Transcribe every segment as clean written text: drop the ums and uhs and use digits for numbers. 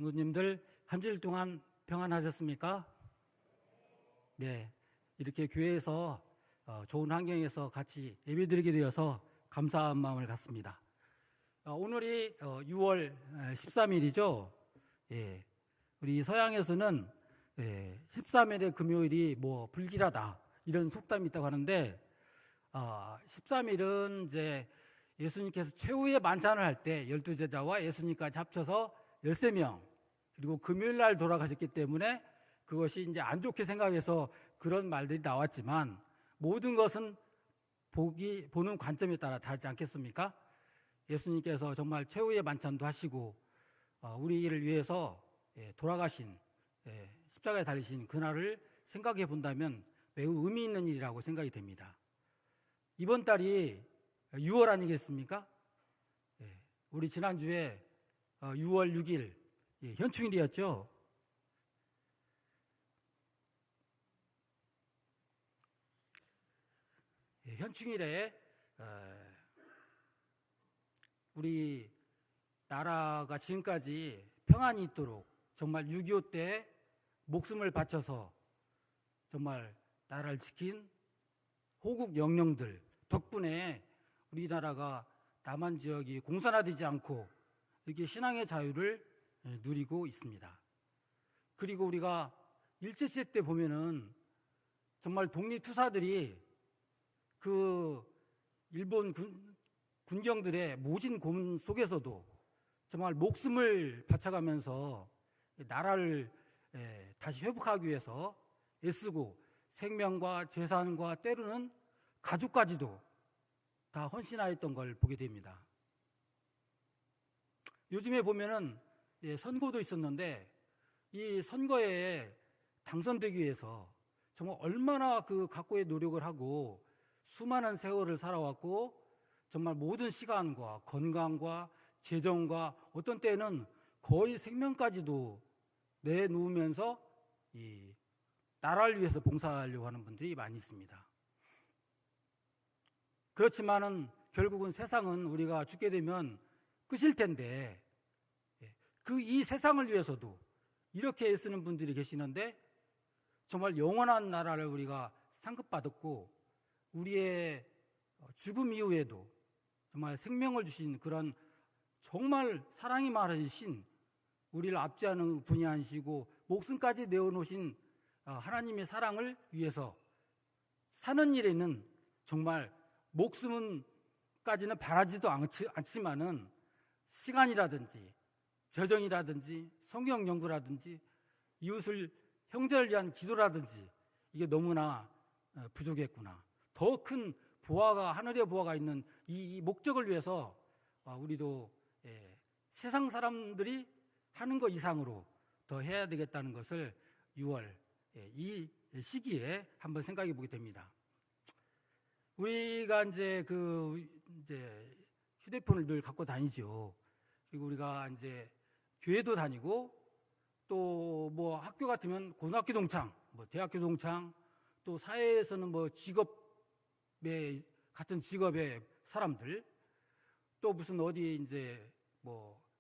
성도님들 한 주일 동안 평안하셨습니까? 네, 이렇게 교회에서 좋은 환경에서 같이 예배드리게 되어서 감사한 마음을 갖습니다. 오늘이 6월 13일이죠. 예, 우리 서양에서는 13일의 금요일이 불길하다 이런 속담이 있다고 하는데 13일은 이제 예수님께서 최후의 만찬을 할 때 12제자와 예수님까지 합쳐서 13명 그리고 금요일 날 돌아가셨기 때문에 그것이 이제 안 좋게 생각해서 그런 말들이 나왔지만 모든 것은 보는 관점에 따라 다르지 않겠습니까? 예수님께서 정말 최후의 만찬도 하시고 우리를 위해서 돌아가신 십자가에 달리신 그날을 생각해 본다면 매우 의미 있는 일이라고 생각이 됩니다. 이번 달이 6월 아니겠습니까? 우리 지난주에 6월 6일 현충일이었죠. 현충일에 우리 나라가 지금까지 평안이 있도록 정말 6.25 때 목숨을 바쳐서 정말 나라를 지킨 호국 영령들 덕분에 우리나라가 남한 지역이 공산화되지 않고 이렇게 신앙의 자유를 누리고 있습니다. 그리고 우리가 일제시대 때 보면은 정말 독립투사들이 그 일본 군경들의 모진 고문 속에서도 정말 목숨을 바쳐가면서 나라를 다시 회복하기 위해서 애쓰고 생명과 재산과 때로는 가족까지도 다 헌신하였던 걸 보게 됩니다. 요즘에 보면은 선거도 있었는데 이 선거에 당선되기 위해서 정말 얼마나 그 각고의 노력을 하고 수많은 세월을 살아왔고 정말 모든 시간과 건강과 재정과 어떤 때는 거의 생명까지도 내놓으면서 이 나라를 위해서 봉사하려고 하는 분들이 많이 있습니다. 그렇지만은 결국은 세상은 우리가 죽게 되면 끝일 텐데 이 세상을 위해서도 이렇게 애쓰는 분들이 계시는데 정말 영원한 나라를 우리가 상급받았고 우리의 죽음 이후에도 정말 생명을 주신 그런 정말 사랑이 많으신 우리를 압제하는 분이 아니시고 목숨까지 내어놓으신 하나님의 사랑을 위해서 사는 일에는 정말 목숨까지는 바라지도 않지만은 시간이라든지 재정이라든지 성경 연구라든지 이웃을 형제를 위한 기도라든지 이게 너무나 부족했구나. 더 큰 보화가 하늘의 보화가 있는 이 목적을 위해서 우리도 세상 사람들이 하는 것 이상으로 더 해야 되겠다는 것을 6월 이 시기에 한번 생각해 보게 됩니다. 우리가 이제 휴대폰을 늘 갖고 다니죠. 그리고 우리가 이제 교회도 다니고 또 학교 같으면 고등학교 동창, 대학교 동창, 또 사회에서는 직업의 같은 직업의 사람들, 또 무슨 어디 이제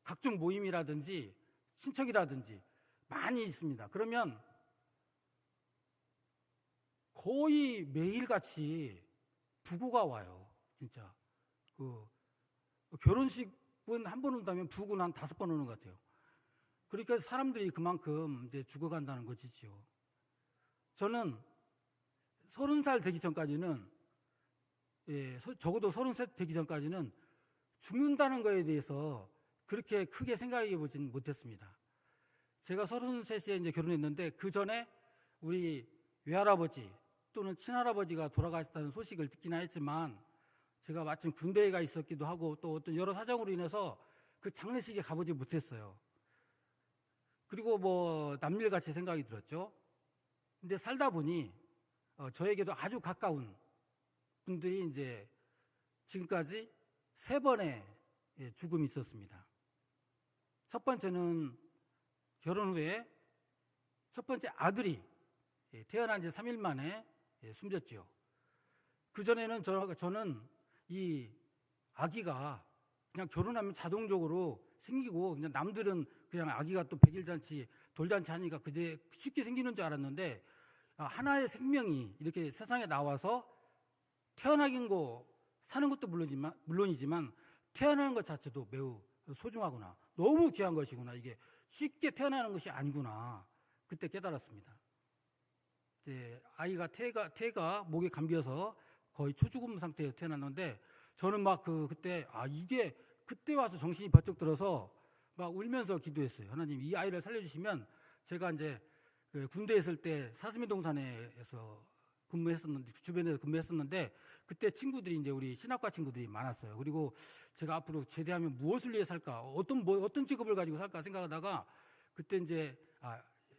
각종 모임이라든지 친척이라든지 많이 있습니다. 그러면 거의 매일같이 부고가 와요. 진짜 결혼식은 한 번 온다면 부고는 한 5번 오는 것 같아요. 그러니까 사람들이 그만큼 이제 죽어간다는 것이죠. 저는 30살 되기 전까지는 적어도 30살 되기 전까지는 죽는다는 거에 대해서 그렇게 크게 생각해 보진 못했습니다. 제가 33세에 이제 결혼했는데 그 전에 우리 외할아버지 또는 친할아버지가 돌아가셨다는 소식을 듣기나 했지만 제가 마침 군대에 가 있었기도 하고 또 어떤 여러 사정으로 인해서 그 장례식에 가보지 못했어요. 그리고 남일같이 생각이 들었죠. 근데 살다 보니 저에게도 아주 가까운 분들이 이제 지금까지 3번의 죽음이 있었습니다. 첫 번째는 결혼 후에 첫 번째 아들이 태어난 지 3일 만에 숨졌죠. 그전에는 저는 이 아기가 그냥 결혼하면 자동적으로 생기고, 그냥 남들은 그냥 아기가 또 백일잔치, 돌잔치 하니까 그게 쉽게 생기는 줄 알았는데, 하나의 생명이 이렇게 세상에 나와서 태어나긴 거 사는 것도 물론이지만 태어나는 것 자체도 매우 소중하구나. 너무 귀한 것이구나. 이게 쉽게 태어나는 것이 아니구나. 그때 깨달았습니다. 이제 아이가 태가 목에 감겨서 거의 초죽음 상태에서 태어났는데, 저는 막 그때 이게 그때 와서 정신이 번쩍 들어서 막 울면서 기도했어요. 하나님, 이 아이를 살려주시면, 제가 이제 그 군대에 있을 때 사스미 동산에서 근무했었는데, 주변에서 근무했었는데, 그때 친구들이 이제 우리 신학과 친구들이 많았어요. 그리고 제가 앞으로 제대하면 무엇을 위해 살까, 어떤 직업을 가지고 살까 생각하다가, 그때 이제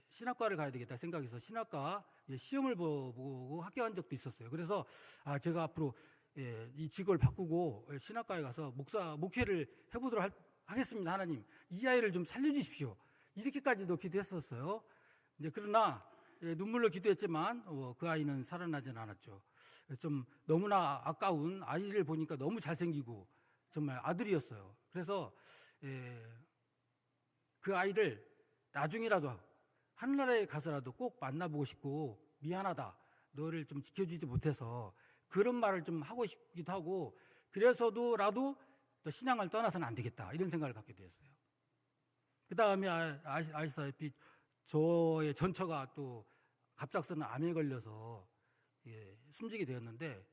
신학과를 가야 되겠다 생각해서 신학과 시험을 보고 합격한 적도 있었어요. 그래서 제가 앞으로 이 직업을 바꾸고 신학과에 가서 목회를 해보도록 하겠습니다. 하나님, 이 아이를 좀 살려주십시오. 이렇게까지도 기도했었어요. 이제 그러나 눈물로 기도했지만 그 아이는 살아나진 않았죠. 좀 너무나 아까운 아이를 보니까 너무 잘생기고 정말 아들이었어요. 그래서 그 아이를 나중이라도 하늘나라에 가서라도 꼭 만나보고 싶고, 미안하다, 너를 좀 지켜주지 못해서, 그런 말을 좀 하고 싶기도 하고, 그래서도라도 신앙을 떠나서는 안 되겠다, 이런 생각을 갖게 되었어요. 그 다음에 아시다시피 저의 전처가 또 갑작스런 암에 걸려서 숨지게 되었는데,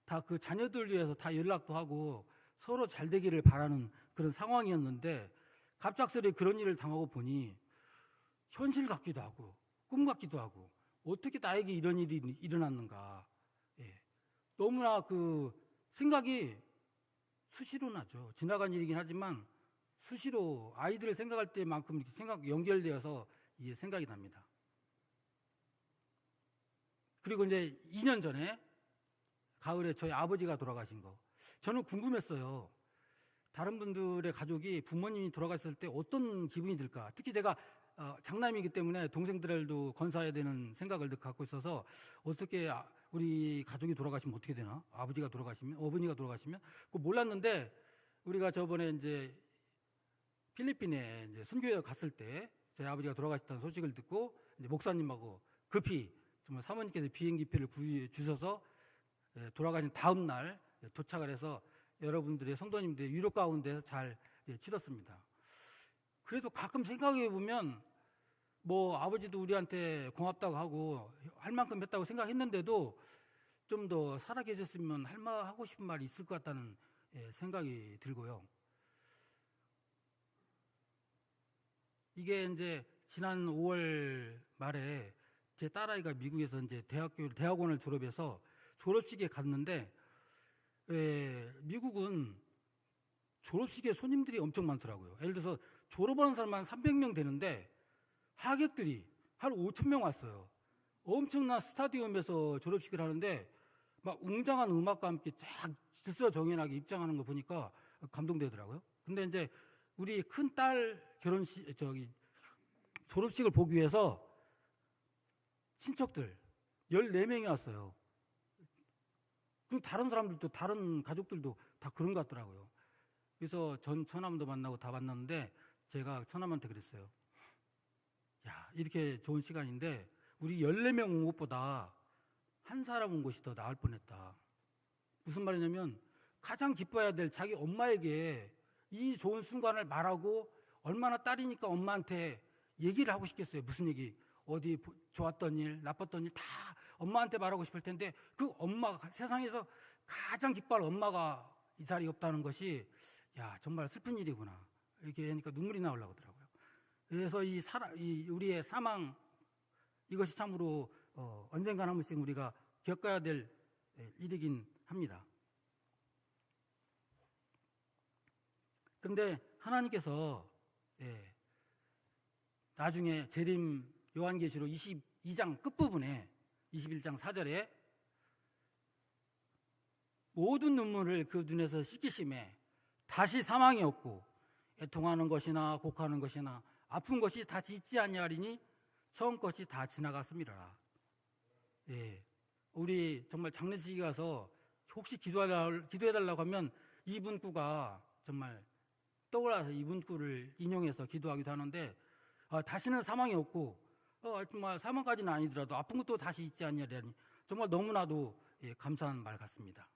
다 그 자녀들 위해서 다 연락도 하고 서로 잘 되기를 바라는 그런 상황이었는데, 갑작스레 그런 일을 당하고 보니 현실 같기도 하고 꿈 같기도 하고, 어떻게 나에게 이런 일이 일어났는가. 너무나 그 생각이 수시로 나죠. 지나간 일이긴 하지만 수시로 아이들을 생각할 때만큼 이렇게 생각 연결되어서 이게 생각이 납니다. 그리고 이제 2년 전에 가을에 저희 아버지가 돌아가신 거, 저는 궁금했어요. 다른 분들의 가족이 부모님이 돌아가셨을 때 어떤 기분이 들까. 특히 제가 장남이기 때문에 동생들도 건사해야 되는 생각을 갖고 있어서, 어떻게 우리 가족이 돌아가시면 어떻게 되나, 아버지가 돌아가시면, 어머니가 돌아가시면, 그거 몰랐는데, 우리가 저번에 이제 필리핀에 이제 선교회 갔을 때 저희 아버지가 돌아가셨다는 소식을 듣고, 이제 목사님하고 급히 정말 사모님께서 비행기표를 주셔서 돌아가신 다음 날 도착을 해서 여러분들의 성도님들의 위로 가운데서 잘 치렀습니다. 그래도 가끔 생각해 보면 뭐 아버지도 우리한테 고맙다고 하고 할 만큼 했다고 생각했는데도 좀 더 살아 계셨으면 하고 싶은 말이 있을 것 같다는 생각이 들고요. 이게 이제 지난 5월 말에 제 딸아이가 미국에서 이제 대학원을 졸업해서 졸업식에 갔는데, 미국은 졸업식에 손님들이 엄청 많더라고요. 예를 들어서 졸업하는 사람만 300명 되는데 하객들이 한 5,000명 왔어요. 엄청난 스타디움에서 졸업식을 하는데 막 웅장한 음악과 함께 쫙 질서정연하게 입장하는 거 보니까 감동되더라고요. 근데 이제 우리 큰 딸 졸업식을 보기 위해서 친척들 14명이 왔어요. 그리고 다른 사람들도, 다른 가족들도 다 그런 것 같더라고요. 그래서 전 처남도 만나고 다 만났는데, 제가 처남한테 그랬어요. 야, 이렇게 좋은 시간인데 우리 14명 온 것보다 한 사람 온 것이 더 나을 뻔했다. 무슨 말이냐면, 가장 기뻐해야 될 자기 엄마에게 이 좋은 순간을 말하고, 얼마나 딸이니까 엄마한테 얘기를 하고 싶겠어요. 무슨 얘기, 어디 좋았던 일, 나빴던 일 다 엄마한테 말하고 싶을 텐데, 그 엄마가, 세상에서 가장 기뻐할 엄마가 이 자리에 없다는 것이, 야, 정말 슬픈 일이구나. 이렇게 하니까 눈물이 나오려고 하더라고요. 그래서 우리의 사망, 이것이 참으로 언젠가 한 번씩 우리가 겪어야 될 일이긴 합니다. 그런데 하나님께서 나중에 재림 요한계시록 22장 끝부분에 21장 4절에 모든 눈물을 그 눈에서 씻기심에 다시 사망이 없고 애통하는 것이나 곡하는 것이나 아픈 것이 다시 있지 아니하리니 처음 것이 다 지나갔음이라. 우리 정말 장례식에 가서 혹시 기도해달라고 하면 이분구가 정말 떠올라서 이분 글을 인용해서 기도하기도 하는데 다시는 사망이 없고 정말 사망까지는 아니더라도 아픈 것도 다시 있지 않냐라니 정말 너무나도 감사한 말 같습니다.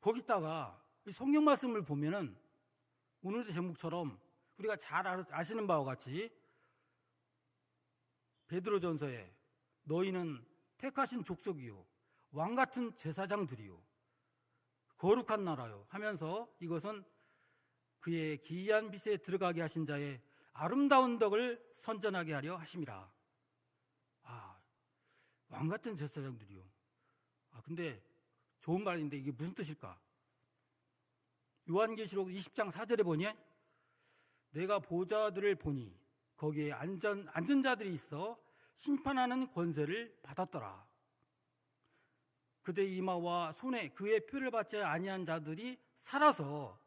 거기다가 성경 말씀을 보면은 오늘의 제목처럼 우리가 잘 아시는 바와 같이 베드로전서에 너희는 택하신 족속이요 왕 같은 제사장들이요 거룩한 나라요 하면서 이것은 그의 기이한 빛에 들어가게 하신 자의 아름다운 덕을 선전하게 하려 하심이라. 왕 같은 제사장들이요. 근데 좋은 말인데 이게 무슨 뜻일까? 요한계시록 20장 4절에 보니 내가 보좌들을 보니 거기에 앉은 자들이 있어 심판하는 권세를 받았더라. 그들의 이마와 손에 그의 표를 받지 아니한 자들이 살아서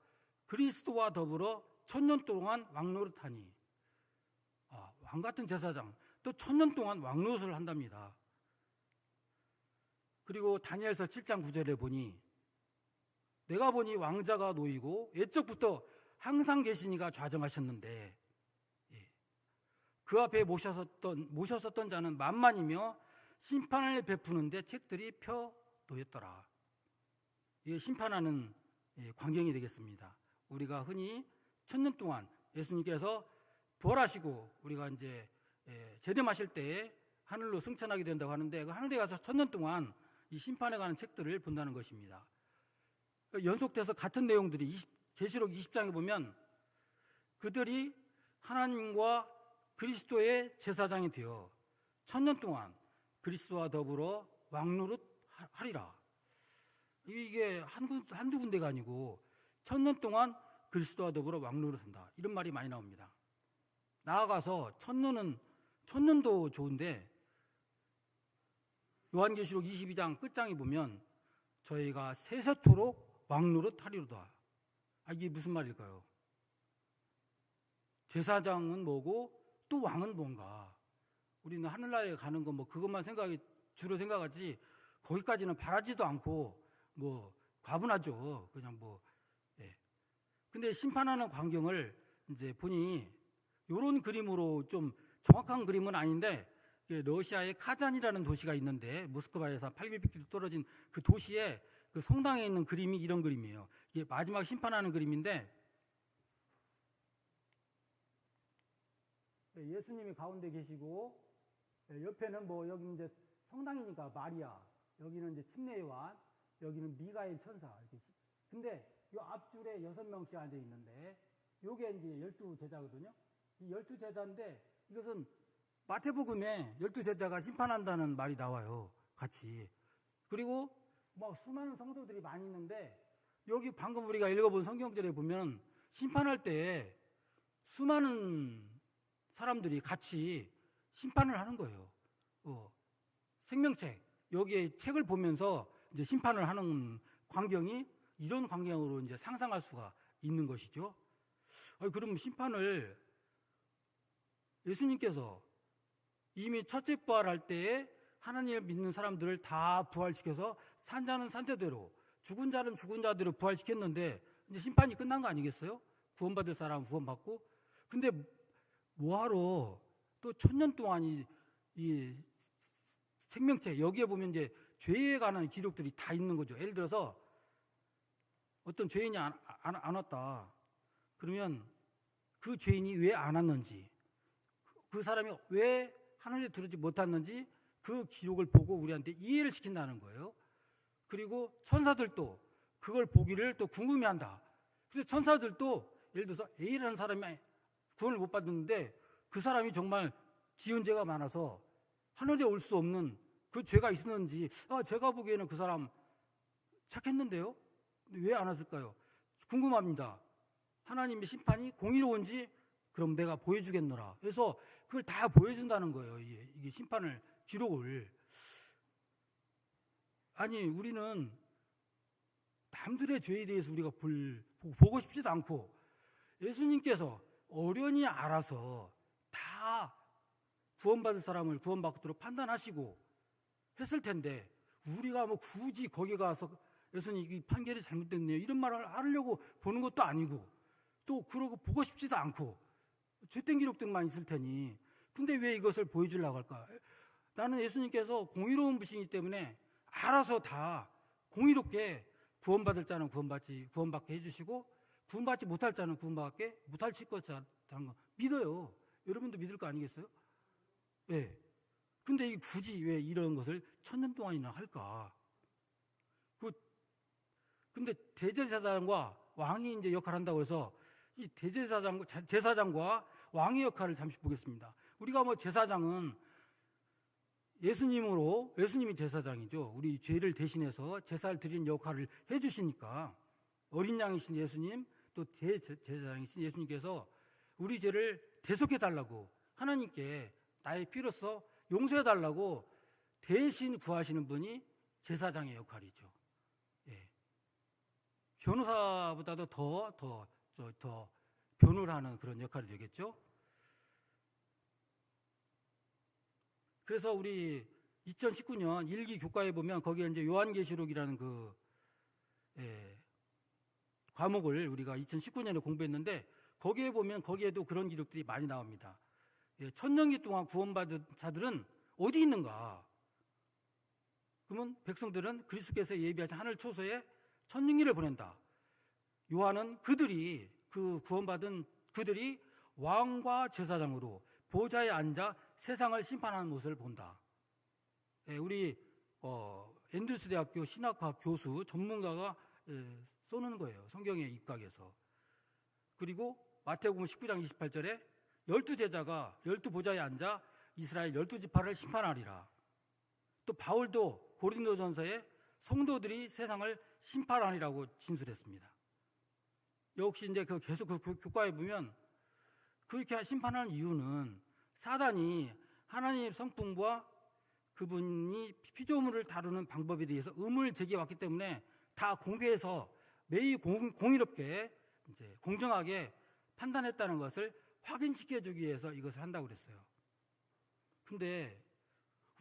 그리스도와 더불어 1000년 동안 왕노릇하니. 왕 같은 제사장 또 1000년 동안 왕노릇을 한답니다. 그리고 다니엘서 7장 9절에 보니 내가 보니 왕자가 놓이고 옛적부터 항상 계시니가 좌정하셨는데 그 앞에 모셨었던 자는 만만이며 심판을 베푸는데 책들이 펴 놓였더라. 이게 심판하는 광경이 되겠습니다. 우리가 흔히 1000년 동안 예수님께서 부활하시고 우리가 이제 제대하실 때에 하늘로 승천하게 된다고 하는데 그 하늘에 가서 1000년 동안 이 심판에 관한 책들을 본다는 것입니다. 연속돼서 같은 내용들이 계시록 20장에 보면 그들이 하나님과 그리스도의 제사장이 되어 1000년 동안 그리스도와 더불어 왕노릇 하리라. 이게 한두 군데가 아니고 1000년 동안 그리스도와 더불어 왕노릇한다. 이런 말이 많이 나옵니다. 나아가서 1000년도 좋은데 요한계시록 22장 끝장에 보면 저희가 세세토록 왕노릇 하리로다. 이게 무슨 말일까요? 제사장은 뭐고 또 왕은 뭔가? 우리는 하늘나라에 가는 거 그것만 주로 생각하지 거기까지는 바라지도 않고 과분하죠. 그냥 근데 심판하는 광경을 이제 보니 요런 그림으로 좀 정확한 그림은 아닌데 러시아의 카잔이라는 도시가 있는데 모스크바에서 800km 떨어진 그 도시에 그 성당에 있는 그림이 이런 그림이에요. 이게 마지막 심판하는 그림인데 예수님이 가운데 계시고 옆에는 여기 이제 성당이니까 마리아, 여기는 이제 침례 요한, 여기는 미가엘 천사. 근데 이 앞줄에 6명씩 앉아 있는데 요게 이제 12제자거든요. 이 12제자인데 이것은 마태복음에 12제자가 심판한다는 말이 나와요. 같이. 그리고 수많은 성도들이 많이 있는데 여기 방금 우리가 읽어본 성경절에 보면 심판할 때 수많은 사람들이 같이 심판을 하는 거예요. 생명책 여기에 책을 보면서 이제 심판을 하는 광경이 이런 광경으로 이제 상상할 수가 있는 것이죠. 그럼 심판을 예수님께서 이미 첫째 부활할 때에 하나님을 믿는 사람들을 다 부활시켜서 산자는 산자대로 죽은 자는 죽은 자대로 부활시켰는데 이제 심판이 끝난 거 아니겠어요? 구원받을 사람은 구원받고. 근데 뭐하러 또 1000년 동안 이 생명책 여기에 보면 이제 죄에 관한 기록들이 다 있는 거죠. 예를 들어서 어떤 죄인이 안 왔다. 그러면 그 죄인이 왜 안 왔는지, 그 사람이 왜 하늘에 들어오지 못했는지 그 기록을 보고 우리한테 이해를 시킨다는 거예요. 그리고 천사들도 그걸 보기를 또 궁금해한다. 그래서 천사들도 예를 들어서 A라는 사람이 구원을 못 받았는데 그 사람이 정말 지은 죄가 많아서 하늘에 올 수 없는 그 죄가 있었는지 제가 보기에는 그 사람 착했는데요. 왜 안 왔을까요? 궁금합니다. 하나님의 심판이 공의로운지 그럼 내가 보여주겠노라. 그래서 그걸 다 보여준다는 거예요. 이게 심판을 기록을. 아니 우리는 남들의 죄에 대해서 우리가 보고 싶지도 않고 예수님께서 어련히 알아서 다 구원받을 사람을 구원받도록 판단하시고 했을 텐데 우리가 굳이 거기 가서 예수님 이 판결이 잘못됐네요. 이런 말을 하려고 보는 것도 아니고 또 그러고 보고 싶지도 않고 죄된 기록들만 있을 테니 근데 왜 이것을 보여주려고 할까? 나는 예수님께서 공의로운 분이기 때문에 알아서 다 공의롭게 구원받을 자는 구원받게 해주시고 구원받지 못할 자는 구원받게 못할 것이라는 거 믿어요. 여러분도 믿을 거 아니겠어요? 예. 근데 굳이 왜 이런 것을 1000년 동안이나 할까? 근데 대제사장과 왕이 이제 역할을 한다고 해서 이 제사장과 왕의 역할을 잠시 보겠습니다. 우리가 뭐 제사장은 예수님이 제사장이죠. 우리 죄를 대신해서 제사를 드리는 역할을 해주시니까 어린 양이신 예수님 또 제사장이신 예수님께서 우리 죄를 대속해 달라고 하나님께 나의 피로써 용서해 달라고 대신 구하시는 분이 제사장의 역할이죠. 예. 변호사보다도 더 변호를 하는 그런 역할이 되겠죠. 그래서 우리 2019년 1기 교과에 보면 거기에 이제 요한계시록이라는 과목을 우리가 2019년에 공부했는데 거기에 보면 거기에도 그런 기록들이 많이 나옵니다. 1000년기 동안 구원받은 자들은 어디 있는가? 그러면 백성들은 그리스도께서 예비하신 하늘 초소에 1000년기를 보낸다. 요한은 구원받은 그들이 왕과 제사장으로 보좌에 앉아 세상을 심판하는 모습을 본다. 우리 앤드루스 대학교 신학과 교수 전문가가 쏘는 거예요. 성경에 입각해서. 그리고 마태복음 19장 28절에 12제자가 12보좌에 앉아 이스라엘 12지파를 심판하리라. 또 바울도 고린도전서에 성도들이 세상을 심판하리라고 진술했습니다. 역시 이제 계속 교과에 보면 그렇게 심판하는 이유는 사단이 하나님의 성품과 그분이 피조물을 다루는 방법에 대해서 의문을 제기해왔기 때문에 다 공개해서 매일 공의롭게 이제 공정하게 판단했다는 것을 확인시켜주기 위해서 이것을 한다고 그랬어요. 근데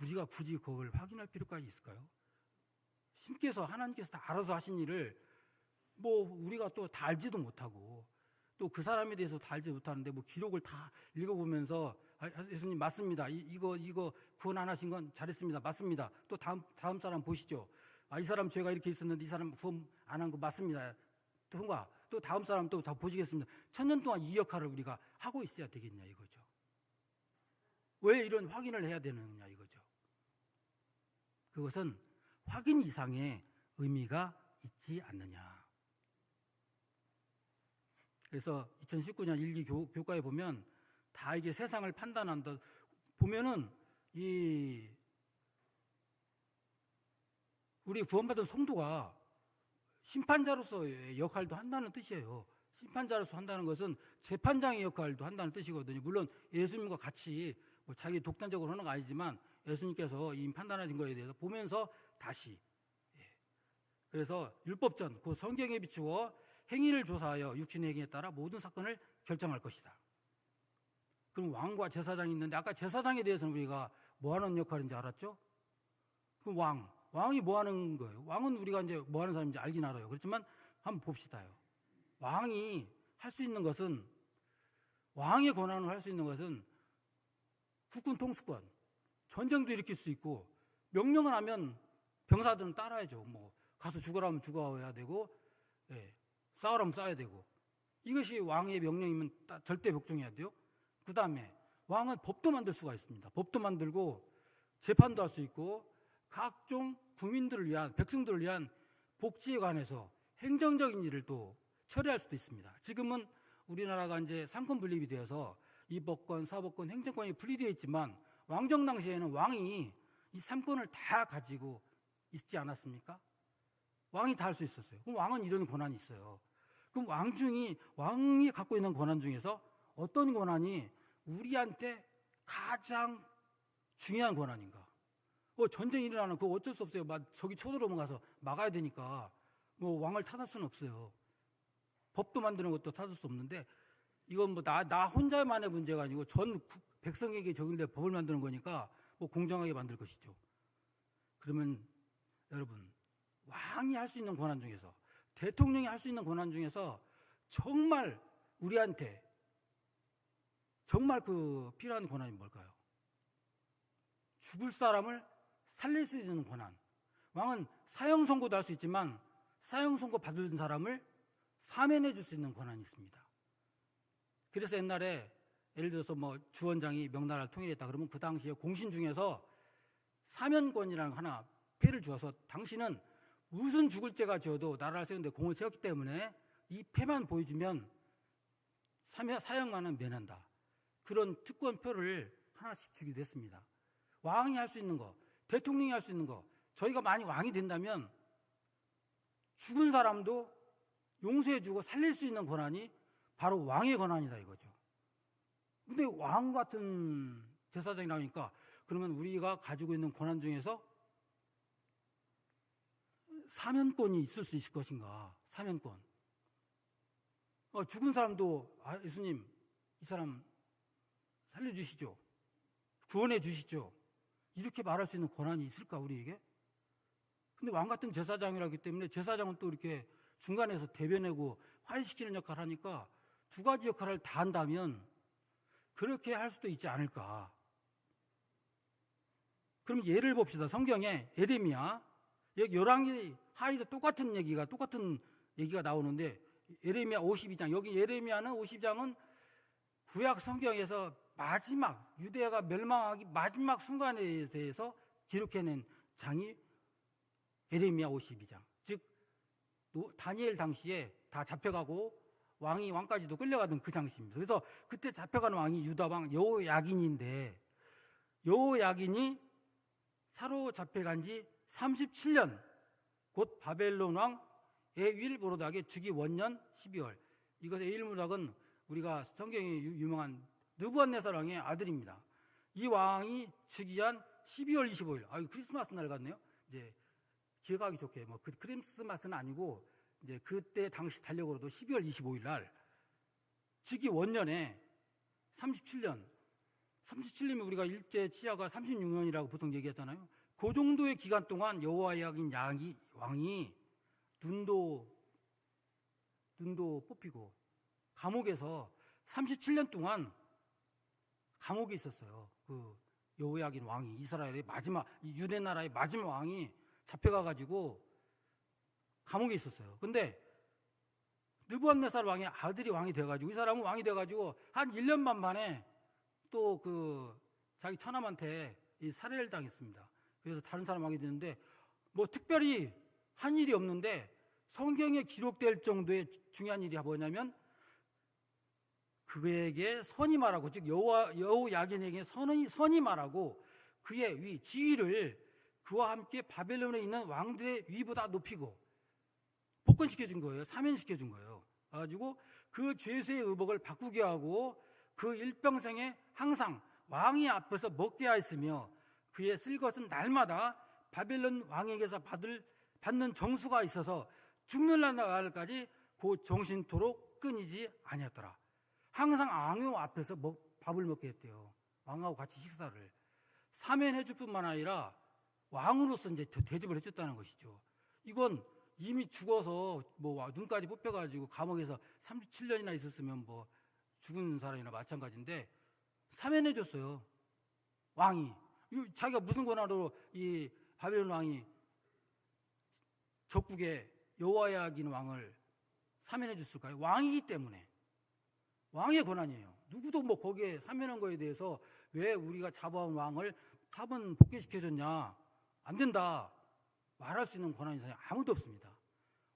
우리가 굳이 그걸 확인할 필요까지 있을까요? 하나님께서 다 알아서 하신 일을 뭐 우리가 또 다 알지도 못하고 또 그 사람에 대해서 다 알지 못하는데 뭐 기록을 다 읽어보면서 예수님 맞습니다. 이거 구원 안 하신 건 잘했습니다. 맞습니다. 또 다음 사람 보시죠. 이 사람 죄가 이렇게 있었는데 이 사람 구원 안 한 거 맞습니다. 또 다음 사람 또 다 보시겠습니다. 1000년 동안 이 역할을 우리가 하고 있어야 되겠냐 이거죠. 왜 이런 확인을 해야 되느냐 이거죠. 그것은 확인 이상의 의미가 있지 않느냐. 그래서 2019년 1기 교과에 보면 다 이게 세상을 판단한다. 보면은 우리 구원받은 성도가 심판자로서의 역할도 한다는 뜻이에요. 심판자로서 한다는 것은 재판장의 역할도 한다는 뜻이거든요. 물론 예수님과 같이 뭐 자기 독단적으로 하는 거 아니지만 예수님께서 이미 판단하신 거에 대해서 보면서 다시 그래서 율법전 그 성경에 비추어 행위를 조사하여 육신의 행위에 따라 모든 사건을 결정할 것이다. 그럼 왕과 제사장이 있는데 아까 제사장에 대해서는 우리가 뭐 하는 역할인지 알았죠? 그 왕이 뭐 하는 거예요? 왕은 우리가 이제 뭐 하는 사람인지 알긴 알아요. 그렇지만 한번 봅시다요. 왕이 할 수 있는 것은 왕의 권한을 할 수 있는 것은 국군 통수권, 전쟁도 일으킬 수 있고 명령을 하면 병사들은 따라야죠. 뭐 가서 죽어라면 죽어야 되고 싸우라면 싸워야 되고 이것이 왕의 명령이면 절대 복종해야 돼요. 그 다음에 왕은 법도 만들 수가 있습니다. 법도 만들고 재판도 할 수 있고 각종 국민들을 위한 백성들을 위한 복지에 관해서 행정적인 일을 또 처리할 수도 있습니다. 지금은 우리나라가 이제 상권 분립이 되어서 입법권, 사법권, 행정권이 분리되어 있지만 왕정 당시에는 왕이 이 3권을 다 가지고 있지 않았습니까? 왕이 다 할 수 있었어요. 그럼 왕은 이런 권한이 있어요. 그럼 왕이 갖고 있는 권한 중에서 어떤 권한이 우리한테 가장 중요한 권한인가? 전쟁이 일어나는 그거 어쩔 수 없어요. 저기 쳐들어오면 가서 막아야 되니까 뭐 왕을 탓할 수는 없어요. 법도 만드는 것도 탓할 수 없는데 이건 뭐 나 혼자만의 문제가 아니고 전 백성에게 적용될 법을 만드는 거니까 뭐 공정하게 만들 것이죠. 그러면 여러분 왕이 할 수 있는 권한 중에서, 대통령이 할 수 있는 권한 중에서 정말 우리한테 정말 필요한 권한이 뭘까요? 죽을 사람을 살릴 수 있는 권한. 왕은 사형 선고도 할 수 있지만 사형 선고 받은 사람을 사면해 줄 수 있는 권한이 있습니다. 그래서 옛날에 예를 들어서 주원장이 명나라를 통일했다 그러면 그 당시에 공신 중에서 사면권이라는 하나 패를 주어서 당신은 무슨 죽을 죄가 지어도 나라를 세우는데 공을 세웠기 때문에 이 패만 보여주면 사형만은 면한다. 그런 특권표를 하나씩 주기도 했습니다. 왕이 할 수 있는 거, 대통령이 할 수 있는 거, 저희가 만약 왕이 된다면 죽은 사람도 용서해주고 살릴 수 있는 권한이 바로 왕의 권한이다 이거죠. 근데 왕 같은 제사장이라니까 그러면 우리가 가지고 있는 권한 중에서 사면권이 있을 수 있을 것인가? 사면권. 죽은 사람도 예수님 이 사람 살려주시죠. 구원해 주시죠. 이렇게 말할 수 있는 권한이 있을까 우리에게? 근데 왕 같은 제사장이라기 때문에 제사장은 또 이렇게 중간에서 대변하고 화해시키는 역할을 하니까 두 가지 역할을 다 한다면 그렇게 할 수도 있지 않을까. 그럼 예를 봅시다. 성경에 예레미야, 여기 열왕기 하에도 똑같은 얘기가 나오는데 예레미야 52장, 여기 예레미야는 52장은 구약 성경에서 마지막 유대가 멸망하기 마지막 순간에 대해서 기록해낸 장이 예레미야 52장. 즉 다니엘 당시에 다 잡혀가고 왕까지도 끌려가던 그 장시입니다. 그래서 그때 잡혀간 왕이 유다 왕 여호야긴인데 여호야긴이 사로잡혀간 지 37년, 곧 바벨론 왕 에윌보로닥의 주기 원년 12월. 이것의 에윌보로닥은 우리가 성경에 유명한 느부갓네살 왕의 아들입니다. 이 왕이 즉위한 12월 25일. 크리스마스 날 같네요. 이제 기억하기 좋게 크리스마스는 아니고 이제 그때 당시 달력으로도 12월 25일 날 즉위 원년에 37년이면 우리가 일제 치하가 36년이라고 보통 얘기했잖아요. 그 정도의 기간 동안 여호야긴 왕이 눈도 뽑히고 감옥에서 37년 동안 감옥에 있었어요. 그 여호야긴 왕이 이스라엘의 마지막, 유대 나라의 마지막 왕이 잡혀가가지고 감옥에 있었어요. 근데 느부갓네살 왕의 아들이 왕이 돼가지고 이 사람은 왕이 돼가지고 한 1년 반 만에 또 자기 처남한테 살해를 당했습니다. 그래서 다른 사람 왕이 됐는데 특별히 한 일이 없는데 성경에 기록될 정도의 중요한 일이 뭐냐면 그에게 선임하라고, 즉 여호야긴에게 선임하라고 그의 지위를 그와 함께 바벨론에 있는 왕들의 위보다 높이고 복권시켜준 거예요. 사면시켜준 거예요. 그래가지고 그 죄수의 의복을 바꾸게 하고 그 일평생에 항상 왕이 앞에서 먹게 하였으며 그의 쓸 것은 날마다 바벨론 왕에게서 받는 정수가 있어서 죽는 날까지 그 정신토록 끊이지 아니었더라. 항상 왕의 앞에서 밥을 먹게 했대요. 왕하고 같이 식사를. 사면해 줄 뿐만 아니라 왕으로서 이제 대접을 해줬다는 것이죠. 이건 이미 죽어서 눈까지 뽑혀가지고 감옥에서 37년이나 있었으면 죽은 사람이나 마찬가지인데 사면해 줬어요. 왕이. 자기가 무슨 권한으로 이 바벨론 왕이 적국의 여호야긴 왕을 사면해 줬을까요? 왕이기 때문에. 왕의 권한이에요. 누구도 거기에 사면한 거에 대해서 왜 우리가 잡아온 왕을 탑은 복귀시켜줬냐? 안 된다. 말할 수 있는 권한이 아무도 없습니다.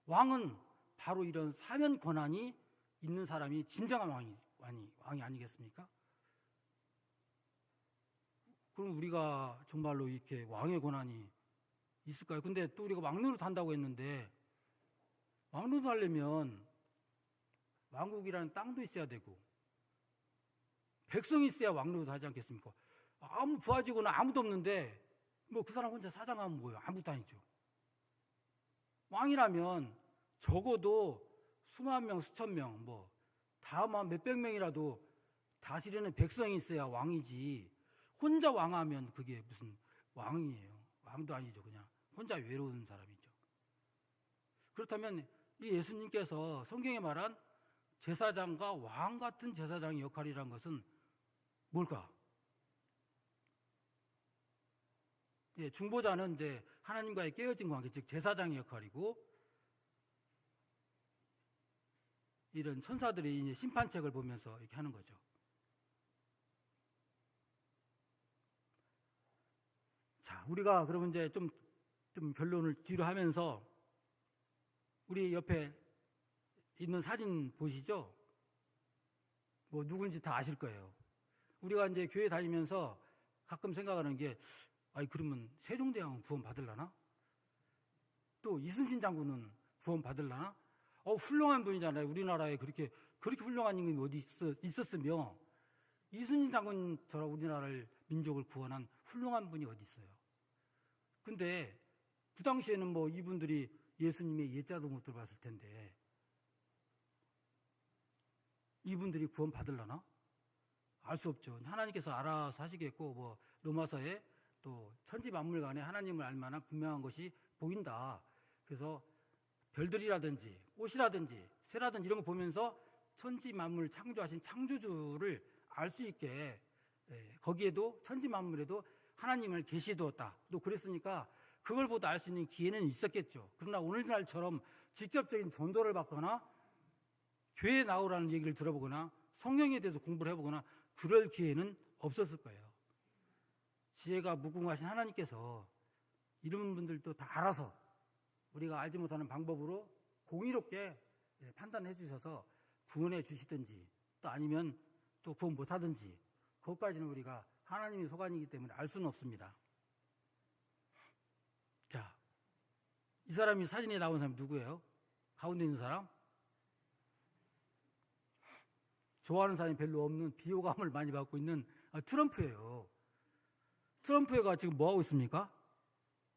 왕은 바로 이런 사면 권한이 있는 사람이 진정한 왕이 아니겠습니까? 그럼 우리가 정말로 이렇게 왕의 권한이 있을까요? 근데 또 우리가 왕노릇 한다고 했는데 왕노릇 하려면 왕국이라는 땅도 있어야 되고 백성이 있어야 왕노릇 하지 않겠습니까? 아무 부하직원은 아무도 없는데 그 사람 혼자 사장하면 뭐예요? 아무것도 아니죠. 왕이라면 적어도 수만 명, 수천 명, 다만 몇백 명이라도 다스리는 백성이 있어야 왕이지. 혼자 왕하면 그게 무슨 왕이에요? 왕도 아니죠. 그냥 혼자 외로운 사람이죠. 그렇다면 이 예수님께서 성경에 말한 제사장과 왕 같은 제사장의 역할이란 것은 뭘까? 예, 중보자는 이제 하나님과의 깨어진 관계, 즉 제사장의 역할이고, 이런 천사들이 이제 심판책을 보면서 이렇게 하는 거죠. 자, 우리가 그러면 이제 좀 결론을 뒤로 하면서 우리 옆에 있는 사진 보시죠? 뭐 누군지 다 아실 거예요. 우리가 이제 교회 다니면서 가끔 생각하는 게, 아니 그러면 세종대왕은 구원 받으려나? 또 이순신 장군은 구원 받으려나? 훌륭한 분이잖아요. 우리나라에 그렇게 훌륭한 임금이 어디 있었으며, 이순신 장군처럼 우리나라를 민족을 구원한 훌륭한 분이 어디 있어요? 근데 그 당시에는 뭐 이분들이 예수님의 예자도 못 들어봤을 텐데 이분들이 구원 받으려나? 알 수 없죠. 하나님께서 알아서 하시겠고, 뭐 로마서에 또 천지 만물 간에 하나님을 알 만한 분명한 것이 보인다. 그래서 별들이라든지 꽃이라든지 새라든지 이런 거 보면서 천지 만물 창조하신 창조주를 알 수 있게, 거기에도 천지 만물에도 하나님을 계시두었다. 또 그랬으니까 그걸 보다 알 수 있는 기회는 있었겠죠. 그러나 오늘날처럼 직접적인 전도를 받거나 교회에 나오라는 얘기를 들어보거나 성경에 대해서 공부를 해보거나 그럴 기회는 없었을 거예요. 지혜가 무궁하신 하나님께서 이런 분들도 다 알아서 우리가 알지 못하는 방법으로 공의롭게 판단해 주셔서 구원해 주시든지, 또 아니면 또 구원 못 하든지, 그것까지는 우리가 하나님의 소관이기 때문에 알 수는 없습니다. 자, 이 사람이 사진에 나온 사람이 누구예요? 가운데 있는 사람? 좋아하는 사람이 별로 없는 비호감을 많이 받고 있는 트럼프예요. 트럼프가 지금 뭐 하고 있습니까?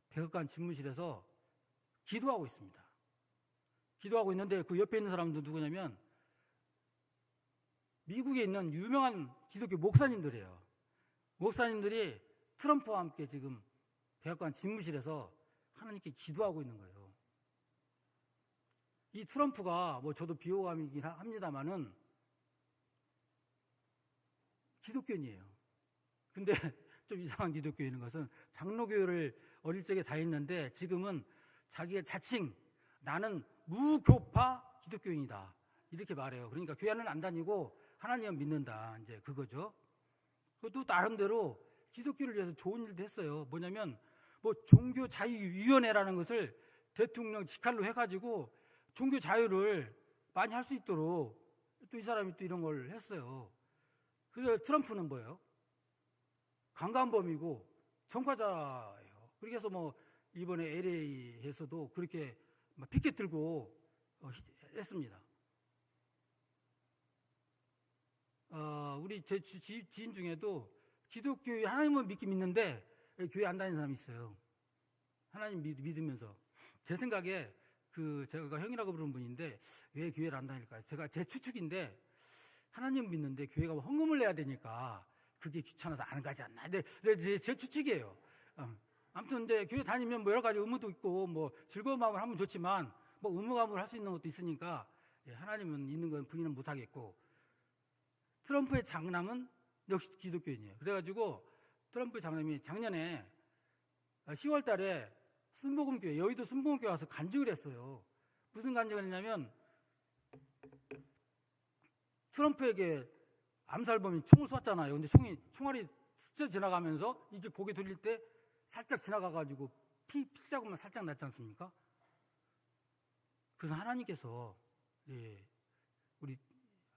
백악관 집무실에서 기도하고 있습니다. 기도하고 있는데 그 옆에 있는 사람도 누구냐면 미국에 있는 유명한 기독교 목사님들이에요. 목사님들이 트럼프와 함께 지금 백악관 집무실에서 하나님께 기도하고 있는 거예요. 이 트럼프가 뭐 저도 비호감이긴 합니다만은 기독교인이에요. 근데 좀 이상한 기독교인인 것은 장로교를 어릴 적에 다녔는데 지금은 자기가 자칭 나는 무교파 기독교인이다 이렇게 말해요. 그러니까 교회는 안 다니고 하나님을 믿는다, 이제 그거죠. 그것도 나름대로 기독교를 위해서 좋은 일도 했어요. 뭐냐면 뭐 종교 자유위원회라는 것을 대통령 직할로 해가지고 종교 자유를 많이 할 수 있도록 또 이 사람이 또 이런 걸 했어요. 그래서 트럼프는 뭐예요? 강간범이고 전과자예요. 그래서 뭐 이번에 LA에서도 그렇게 피켓 들고 했습니다. 우리 제 지인 중에도 기독교에 하나님은 믿는데 교회 안 다니는 사람이 있어요. 하나님 믿으면서. 제 생각에 제가 형이라고 부르는 분인데 왜 교회를 안 다닐까요? 제 추측인데 하나님 믿는데 교회가 헌금을 내야 되니까 그게 귀찮아서 안 가지 않나. 근데 제 추측이에요. 아무튼 이제 교회 다니면 뭐 여러 가지 의무도 있고 뭐 즐거운 마음을 하면 좋지만 뭐 의무감을 할 수 있는 것도 있으니까 하나님은 있는 건 부인은 못 하겠고, 트럼프의 장남은 역시 기독교인이에요. 그래가지고 트럼프의 장남이 작년에 10월 달에 순복음교회, 여의도 순복음교회 와서 간증을 했어요. 무슨 간증을 했냐면 트럼프에게 암살범이 총을 쐈잖아요. 근데 총알이 스쳐 지나가면서 이게 고개 돌릴 때 살짝 지나가가지고 피자국만 살짝 났지 않습니까? 그래서 하나님께서 우리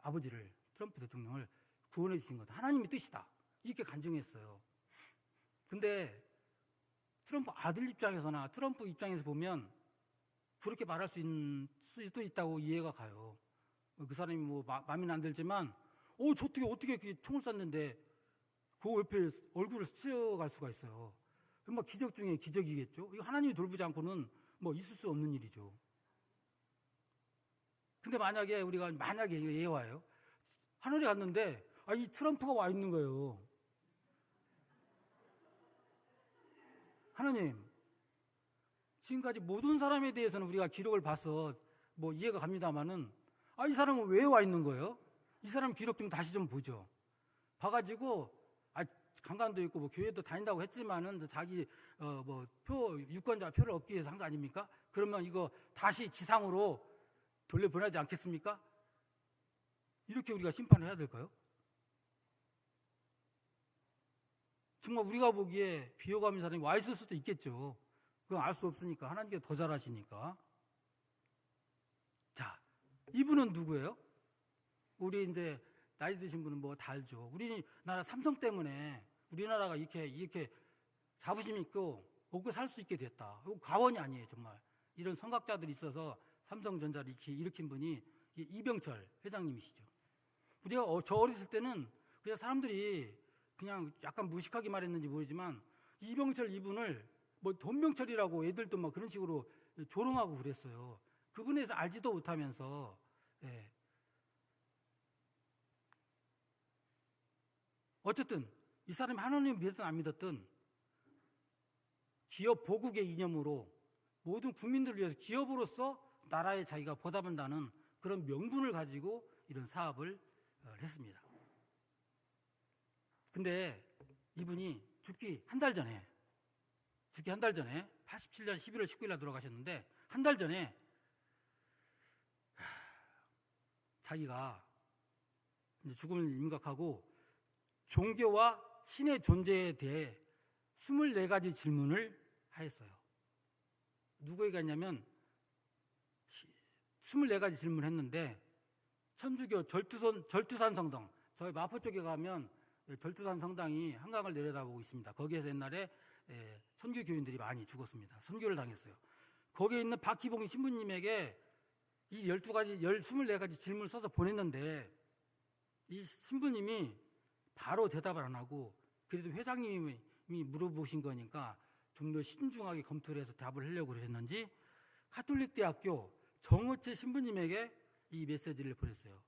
아버지를, 트럼프 대통령을 구원해 주신 것, 하나님의 뜻이다, 이렇게 간증했어요. 근데 트럼프 아들 입장에서나 트럼프 입장에서 보면 그렇게 말할 수도 있다고 이해가 가요. 그 사람이 뭐 마음에는 안 들지만 저 어떻게 총을 쐈는데 그 옆에 얼굴을 스쳐갈 수가 있어요. 뭐 기적 중에 기적이겠죠. 이거 하나님이 돌보지 않고는 뭐 있을 수 없는 일이죠. 근데 우리가 만약에 예화예요. 하늘에 갔는데 이 트럼프가 와 있는 거예요. 하나님, 지금까지 모든 사람에 대해서는 우리가 기록을 봐서 뭐 이해가 갑니다만은 이 사람은 왜 와 있는 거예요? 이 사람 기록 좀 다시 좀 보죠. 봐가지고 강간도 있고 뭐 교회도 다닌다고 했지만은 자기 뭐 유권자 표를 얻기 위해서 한 거 아닙니까? 그러면 이거 다시 지상으로 돌려보내지 않겠습니까? 이렇게 우리가 심판을 해야 될까요? 정말 우리가 보기에 비호감인 사람이 와 있을 수도 있겠죠. 그건 알 수 없으니까. 하나님께서 더 잘 아시니까. 자, 이분은 누구예요? 우리 이제 나이 드신 분은 뭐 다 알죠. 우리나라 삼성 때문에 우리나라가 이렇게 자부심 있고 먹고 살 수 있게 됐다. 과언이 아니에요, 정말. 이런 선각자들이 있어서 삼성전자를 일으킨 분이 이병철 회장님이시죠. 우리가 저 어렸을 때는 그냥 사람들이 그냥 약간 무식하게 말했는지 모르지만 이병철 이분을 뭐 돈병철이라고 애들도 막 그런 식으로 조롱하고 그랬어요. 그분에 대해서 알지도 못하면서. 예. 어쨌든 이 사람이 하나님을 믿었든 안 믿었든 기업 보국의 이념으로 모든 국민들을 위해서 기업으로서 나라에 자기가 보답한다는 그런 명분을 가지고 이런 사업을 했습니다. 근데 이분이 죽기 한 달 전에 87년 11월 19일 날 돌아가셨는데 한 달 전에 자기가 이제 죽음을 임각하고 종교와 신의 존재에 대해 24가지 질문을 하였어요. 누구에게 했냐면 24가지 질문을 했는데 천주교 절두산 성당, 저희 마포 쪽에 가면 절두산 성당이 한강을 내려다보고 있습니다. 거기에서 옛날에 선교 교인들이 많이 죽었습니다. 선교를 당했어요. 거기에 있는 박희봉 신부님에게 이 24가지 질문을 써서 보냈는데 이 신부님이 바로 대답을 안 하고 그래도 회장님이 물어보신 거니까 좀 더 신중하게 검토를 해서 답을 하려고 그러셨는지 카톨릭 대학교 정호채 신부님에게 이 메시지를 보냈어요.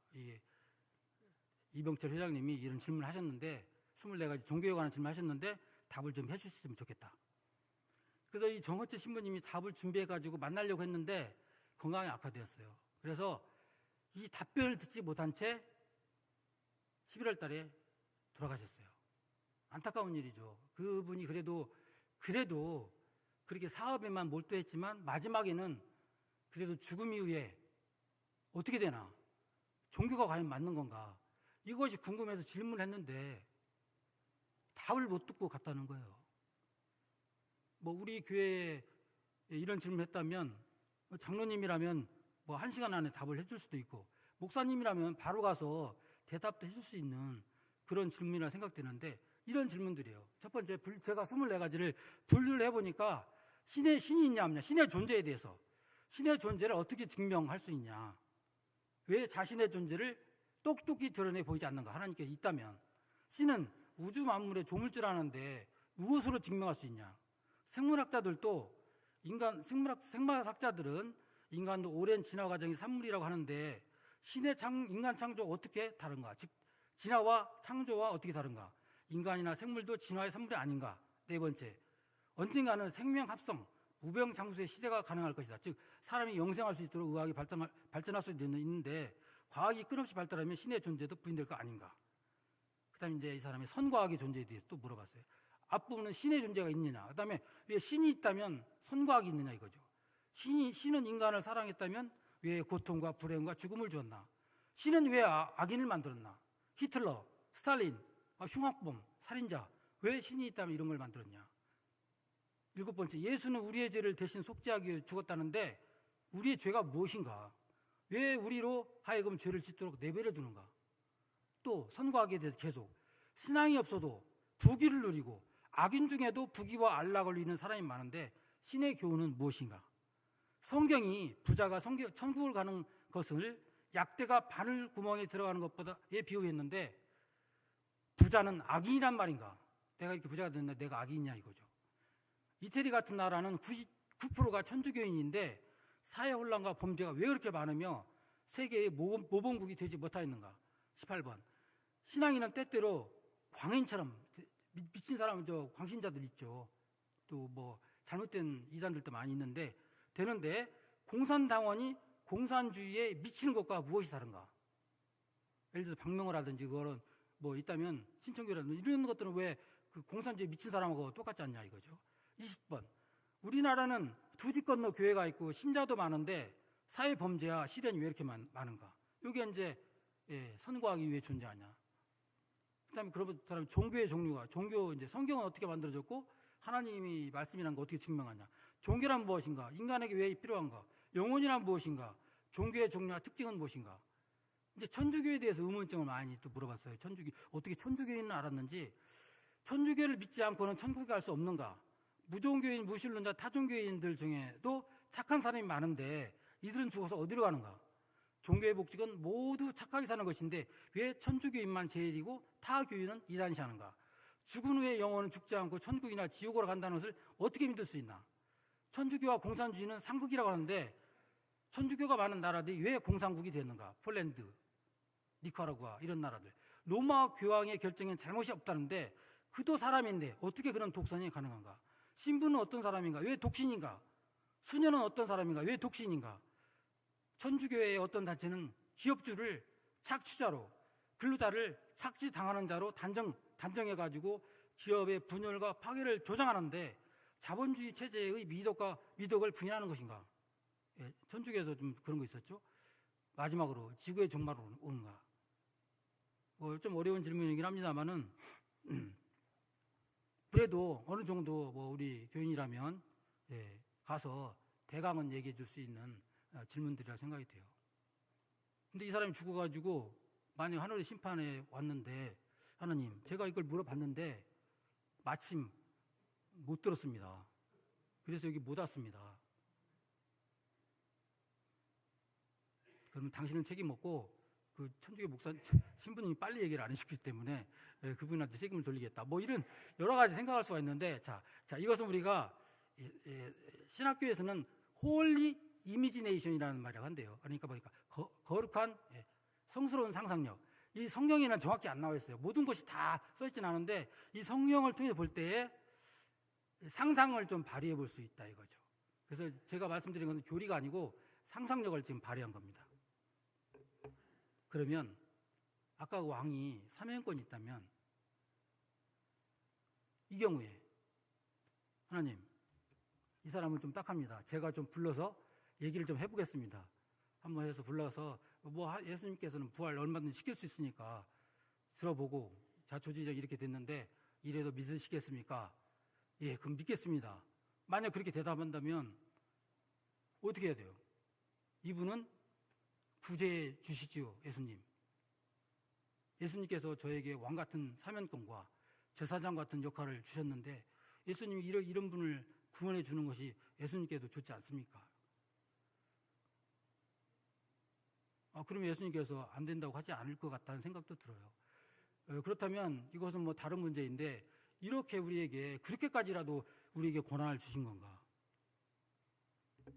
이병철 회장님이 이런 질문을 하셨는데 24가지 종교에 관한 질문을 하셨는데 답을 좀 해주셨으면 좋겠다. 그래서 이 정호채 신부님이 답을 준비해가지고 만나려고 했는데 건강이 악화되었어요. 그래서 이 답변을 듣지 못한 채 11월 달에 돌아가셨어요. 안타까운 일이죠. 그분이 그래도 그렇게 사업에만 몰두했지만 마지막에는 그래도 죽음 이후에 어떻게 되나? 종교가 과연 맞는 건가? 이것이 궁금해서 질문했는데 답을 못 듣고 갔다는 거예요. 뭐 우리 교회에 이런 질문을 했다면 장로님이라면 뭐 1시간 안에 답을 해줄 수도 있고 목사님이라면 바로 가서 대답도 해줄 수 있는 그런 질문이라 생각되는데 이런 질문들이에요. 첫 번째, 제가 24가지를 분류를 해보니까 신이 있냐 없냐, 신의 존재에 대해서 신의 존재를 어떻게 증명할 수 있냐, 왜 자신의 존재를 똑똑히 드러내 보이지 않는가, 하나님께 있다면 신은 우주 만물의 조물줄 아는데 무엇으로 증명할 수 있냐. 생물학자들도 생물학자들은 인간도 오랜 진화 과정이 산물이라고 하는데 신의 인간 창조가 어떻게 다른가, 즉 진화와 창조와 어떻게 다른가, 인간이나 생물도 진화의 산물이 아닌가. 네 번째, 언젠가는 생명 합성, 무병장수의 시대가 가능할 것이다. 즉 사람이 영생할 수 있도록 의학이 발전할 수 있는데 과학이 끊임없이 발달하면 신의 존재도 부인될 거 아닌가. 그 다음에 이제 이 사람이 선과학의 존재에 대해서 또 물어봤어요. 앞부분은 신의 존재가 있느냐, 그 다음에 왜 신이 있다면 선과학이 있느냐 이거죠. 신은 인간을 사랑했다면 왜 고통과 불행과 죽음을 주었나. 신은 왜 악인을 만들었나. 히틀러, 스탈린, 흉악범, 살인자, 왜 신이 있다면 이런 걸 만들었냐. 7번째, 예수는 우리의 죄를 대신 속죄하기 위해 죽었다는데 우리의 죄가 무엇인가, 왜 우리로 하여금 죄를 짓도록 내버려 두는가. 또 선과학에 대해서 계속 신앙이 없어도 부귀를 누리고 악인 중에도 부귀와 안락을 누리는 사람이 많은데 신의 교훈은 무엇인가. 성경이 부자가 천국을 가는 것을 약대가 바늘 구멍에 들어가는 것보다에 비유했는데 부자는 악인이란 말인가. 내가 이렇게 부자가 됐는데 내가 악인이냐 이거죠. 이태리 같은 나라는 99%가 천주교인인데 사회 혼란과 범죄가 왜 그렇게 많으며 세계의 모범국이 되지 못하였는가. 18번, 신앙인은 때때로 광인처럼, 미친 사람은 광신자들 있죠. 또 뭐 잘못된 이단들도 많이 있는데 되는데 공산당원이 공산주의에 미치는 것과 무엇이 다른가? 예를 들어서 방명을 하든지 그거는 뭐 있다면 신천교라든지 이런 것들은 왜 그 공산주의에 미친 사람하고 똑같지 않냐 이거죠. 20번. 우리나라는 두 집 건너 교회가 있고 신자도 많은데 사회 범죄와 실현이 왜 이렇게 많은가? 이게 이제 선거하기 위해 존재하냐? 그다음에 그런 사람 종교의 종류가 이제 성경은 어떻게 만들어졌고 하나님이 말씀이란 거 어떻게 증명하냐? 종교란 무엇인가? 인간에게 왜 필요한가? 영혼이란 무엇인가? 종교의 종류와 특징은 무엇인가? 이제 천주교에 대해서 의문점을 많이 또 물어봤어요. 어떻게 천주교인은 알았는지, 천주교를 믿지 않고는 천국에 갈 수 없는가? 무종교인, 무신론자, 타종교인들 중에도 착한 사람이 많은데 이들은 죽어서 어디로 가는가? 종교의 복직은 모두 착하게 사는 것인데 왜 천주교인만 제일이고 타 교인은 이단시하는가? 죽은 후에 영혼은 죽지 않고 천국이나 지옥으로 간다는 것을 어떻게 믿을 수 있나? 천주교와 공산주의는 상극이라고 하는데 천주교가 많은 나라들이 왜 공산국이 됐는가? 폴란드, 니카라구아 이런 나라들. 로마 교황의 결정엔 잘못이 없다는데 그도 사람인데 어떻게 그런 독선이 가능한가? 신부는 어떤 사람인가? 왜 독신인가? 수녀는 어떤 사람인가? 왜 독신인가? 천주교회의 어떤 단체는 기업주를 착취자로, 근로자를 착취당하는 자로 단정해가지고 기업의 분열과 파괴를 조장하는데 자본주의 체제의 미덕을 부인하는 것인가? 천주교에서 좀 그런 거 있었죠? 마지막으로 지구의 종말로 오는가? 좀 어려운 질문이긴 합니다만은 그래도 어느 정도 우리 교인이라면 가서 대강은 얘기해 줄 수 있는 질문들이라 생각이 돼요. 근데 이 사람이 죽어가지고 만약 하늘의 심판에 왔는데 하나님 제가 이걸 물어봤는데 마침 못 들었습니다. 그래서 여기 못 왔습니다. 그러면 당신은 책임 없고 그 천주교 목사 신부님이 빨리 얘기를 안 해주기 때문에 그분한테 책임을 돌리겠다. 이런 여러 가지 생각할 수가 있는데 자 이것은 우리가 신학교에서는 홀리 이미지네이션이라는 말이라고 한대요. 그러니까 거룩한 성스러운 상상력. 이 성경에는 정확히 안 나와 있어요. 모든 것이 다 써있진 않은데 이 성경을 통해 볼 때에 상상을 좀 발휘해 볼 수 있다 이거죠. 그래서 제가 말씀드린 것은 교리가 아니고 상상력을 지금 발휘한 겁니다. 그러면 아까 왕이 사면권이 있다면 이 경우에 하나님 이 사람은 좀 딱합니다. 제가 좀 불러서 얘기를 좀 해보겠습니다. 한번 해서 불러서 예수님께서는 부활 얼마든지 시킬 수 있으니까 들어보고 자초지적 이렇게 됐는데 이래도 믿으시겠습니까? 예, 그럼 믿겠습니다. 만약 그렇게 대답한다면 어떻게 해야 돼요? 이분은 구제해 주시지요, 예수님. 예수님께서 저에게 왕 같은 사면권과 제사장 같은 역할을 주셨는데 예수님이 이런 분을 구원해 주는 것이 예수님께도 좋지 않습니까? 그러면 예수님께서 안 된다고 하지 않을 것 같다는 생각도 들어요. 그렇다면 이것은 다른 문제인데 이렇게 우리에게 그렇게까지라도 우리에게 권한을 주신 건가?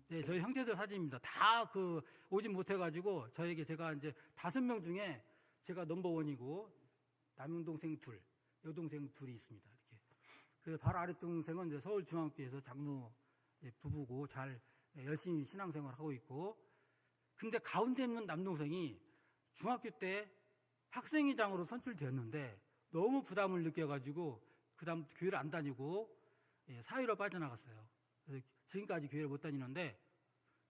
네, 저희 형제들 사진입니다. 다 오진 못해가지고 제가 이제 5명 중에 제가 넘버원이고 남동생 둘, 여동생 둘이 있습니다. 이렇게. 그래서 바로 아래 동생은 이제 서울중앙교회에서 장로 부부고 잘 열심히 신앙생활 하고 있고, 근데 가운데 있는 남동생이 중학교 때 학생회장으로 선출되었는데 너무 부담을 느껴가지고 그다음 교회를 안 다니고 사회로 빠져나갔어요. 그래서 지금까지 교회를 못 다니는데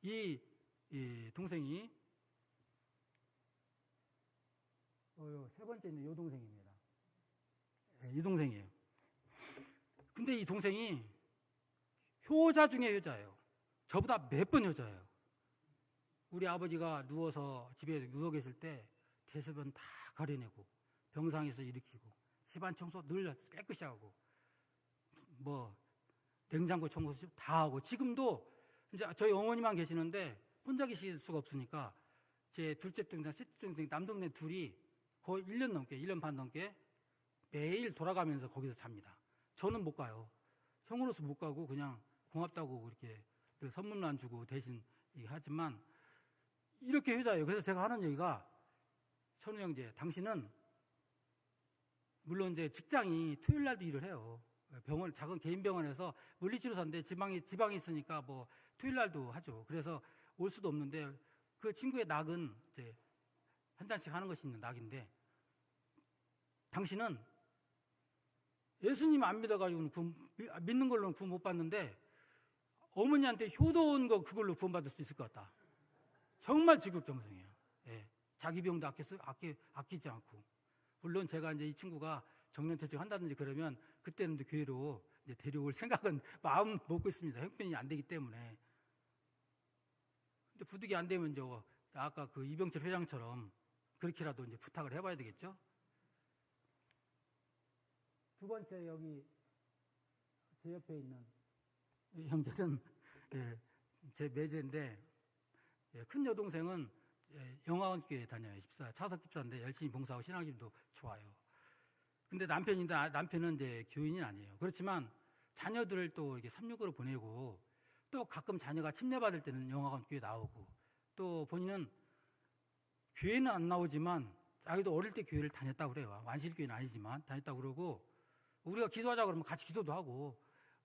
이 동생이 세 번째는 여동생입니다. 이 동생이에요. 근데 이 동생이 효자 중에 효자예요. 저보다 몇 번 효자예요. 우리 아버지가 누워서 집에 누워 계실 때 대소변 다 가려내고 병상에서 일으키고 집안 청소 늘 깨끗이 하고 냉장고 청소 다 하고, 지금도 이제 저희 어머니만 계시는데 혼자 계실 수가 없으니까 제 둘째 동생, 셋째 동생, 남동생 둘이 거의 1년 반 넘게 매일 돌아가면서 거기서 잡니다. 저는 못 가요. 형으로서 못 가고 그냥 고맙다고 이렇게 늘 선물로 안 주고 대신 하지만 이렇게 효자예요. 그래서 제가 하는 얘기가, 천우 형제, 당신은 물론 이제 직장이 토요일 날도 일을 해요. 병원, 작은 개인 병원에서 물리치료사인데 지방이 있으니까 뭐 토요일 날도 하죠. 그래서 올 수도 없는데 그 친구의 낙은 이제 한 잔씩 하는 것이 있는 낙인데, 당신은 예수님 안 믿어가지고는 믿는 걸로는 구원 못 받는데 어머니한테 효도온 거 그걸로 구원받을 수 있을 것 같다. 정말 지극정성이에요. 예. 자기 병도 아끼지 않고. 물론 제가 이제 이 친구가 정년퇴직 한다든지 그러면 그때는 이제 교회로 이제 데려올 생각은 마음 먹고 있습니다. 형편이 안 되기 때문에. 근데 부득이 안 되면 아까 그 이병철 회장처럼 그렇게라도 이제 부탁을 해봐야 되겠죠. 두 번째, 여기 제 옆에 있는 이 형제는 제 매제인데, 큰 여동생은 영화원교회 다녀요. 차석 집사인데 열심히 봉사하고 신앙심도 좋아요. 근데 남편은 이제 교인이 아니에요. 그렇지만 자녀들을 또 이렇게 삼육으로 보내고, 또 가끔 자녀가 침례받을 때는 영화관 교회 나오고, 또 본인은 교회는 안 나오지만 자기도 어릴 때 교회를 다녔다고 그래요. 완실교회는 아니지만 다녔다고 그러고, 우리가 기도하자 그러면 같이 기도도 하고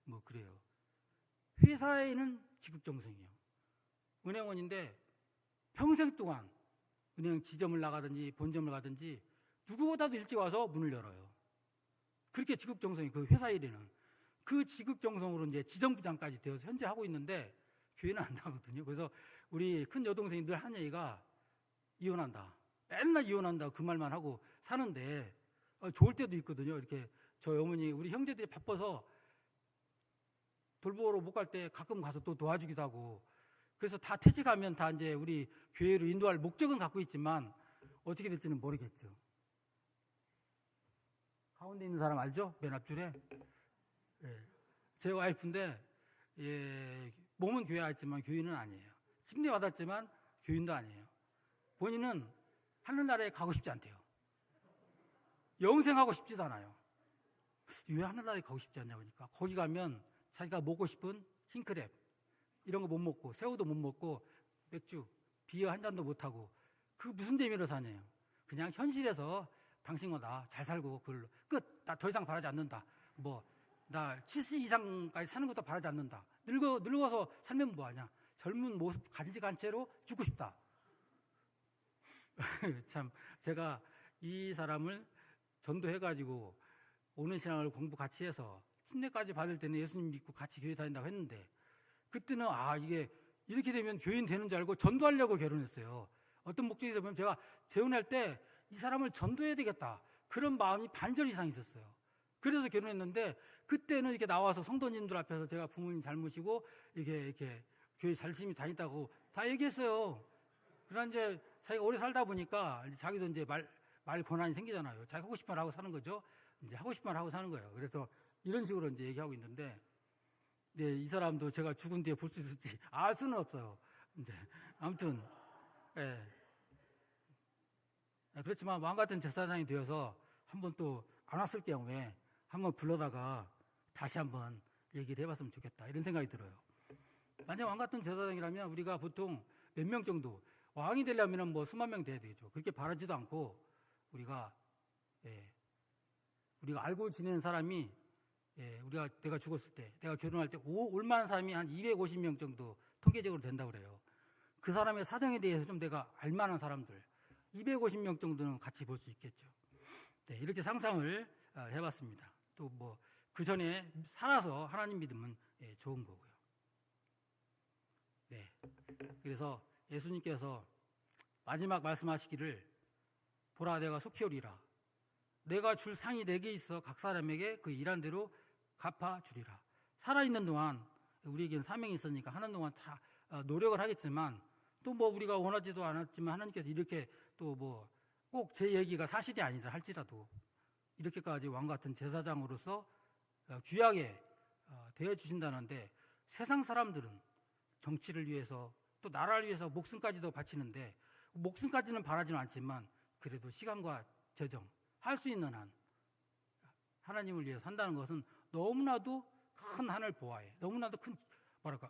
뭐 그래요. 회사에는 지극정성이에요. 은행원인데 평생 동안 은행 지점을 나가든지 본점을 가든지 누구보다도 일찍 와서 문을 열어요. 그렇게 지극정성이, 그 회사 일에는 그 지극정성으로 이제 지점부장까지 되어서 현재 하고 있는데 교회는 안 나거든요. 그래서 우리 큰 여동생이 늘 하는 얘기가 이혼한다. 맨날 이혼한다. 그 말만 하고 사는데 좋을 때도 있거든요. 이렇게 저희 어머니, 우리 형제들이 바빠서 돌보러 못 갈 때 가끔 가서 또 도와주기도 하고, 그래서 다 퇴직하면 다 이제 우리 교회로 인도할 목적은 갖고 있지만 어떻게 될지는 모르겠죠. 가운데 있는 사람 알죠? 맨 앞줄에. 예. 제 와이프인데, 몸은 교회 왔지만 교인은 아니에요. 침례 받았지만 교인도 아니에요. 본인은 하늘나라에 가고 싶지 않대요. 영생하고 싶지도 않아요. 왜 하늘나라에 가고 싶지 않냐 보니까 거기 가면 자기가 먹고 싶은 킹크랩 이런 거 못 먹고, 새우도 못 먹고, 맥주, 비어 한 잔도 못 하고, 그 무슨 재미로 사냐요. 그냥 현실에서 당신과 나 잘 살고 그걸로 끝. 나 더 이상 바라지 않는다. 나 70 이상까지 사는 것도 바라지 않는다. 늙어서 살면 뭐하냐. 젊은 모습 간직한 채로 죽고 싶다. 참, 제가 이 사람을 전도해가지고 오는 신앙을 공부 같이 해서 침례까지 받을 때는 예수님 믿고 같이 교회 다닌다고 했는데, 그때는 이게 이렇게 되면 교인 되는 줄 알고 전도하려고 결혼했어요. 어떤 목적에서 보면 제가 재혼할 때 이 사람을 전도해야 되겠다. 그런 마음이 반절 이상 있었어요. 그래서 결혼했는데, 그때는 이렇게 나와서 성도님들 앞에서 제가 부모님 잘 모시고 이렇게 교회 열심히 다닌다고 다 얘기했어요. 그러나 이제 자기가 오래 살다 보니까 자기도 이제 말 권한이 생기잖아요. 자기 하고 싶은 말 하고 사는 거죠. 이제 하고 싶은 말 하고 사는 거예요. 그래서 이런 식으로 이제 얘기하고 있는데, 이 사람도 제가 죽은 뒤에 볼 수 있을지 알 수는 없어요. 이제 아무튼 그렇지만 왕 같은 제사장이 되어서 한번 또 안 왔을 경우에 한번 불러다가 다시 한번 얘기를 해봤으면 좋겠다, 이런 생각이 들어요. 만약 왕 같은 제사장이라면 우리가 보통 몇 명 정도, 왕이 되려면 뭐 수만 명 돼야 되겠죠. 그렇게 바라지도 않고 우리가 알고 지내는 사람이, 내가 죽었을 때, 내가 결혼할 때 올만한 사람이 한 250명 정도 통계적으로 된다고 그래요. 그 사람의 사정에 대해서 좀 내가 알만한 사람들 250명 정도는 같이 볼 수 있겠죠. 이렇게 상상을 해봤습니다. 또 그 전에 살아서 하나님 믿으면 좋은 거고요. 그래서 예수님께서 마지막 말씀하시기를, 보라 내가 속히 오리라. 내가 줄 상이 내게 있어 각 사람에게 그 일한 대로 갚아주리라. 살아있는 동안 우리에게는 사명이 있으니까 하는 동안 다 노력을 하겠지만, 또 우리가 원하지도 않았지만 하나님께서 이렇게 또 꼭 제 얘기가 사실이 아니라 할지라도 이렇게까지 왕 같은 제사장으로서 귀하게 대해주신다는데, 세상 사람들은 정치를 위해서 또 나라를 위해서 목숨까지도 바치는데, 목숨까지는 바라지는 않지만 그래도 시간과 재정 할 수 있는 한 하나님을 위해서 산다는 것은 너무나도 큰 하늘 보화에, 너무나도 큰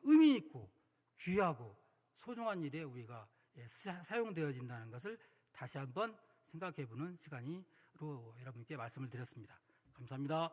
의미 있고 귀하고 소중한 일에 우리가 사용되어진다는 것을 다시 한번 생각해보는 시간으로 여러분께 말씀을 드렸습니다. 감사합니다.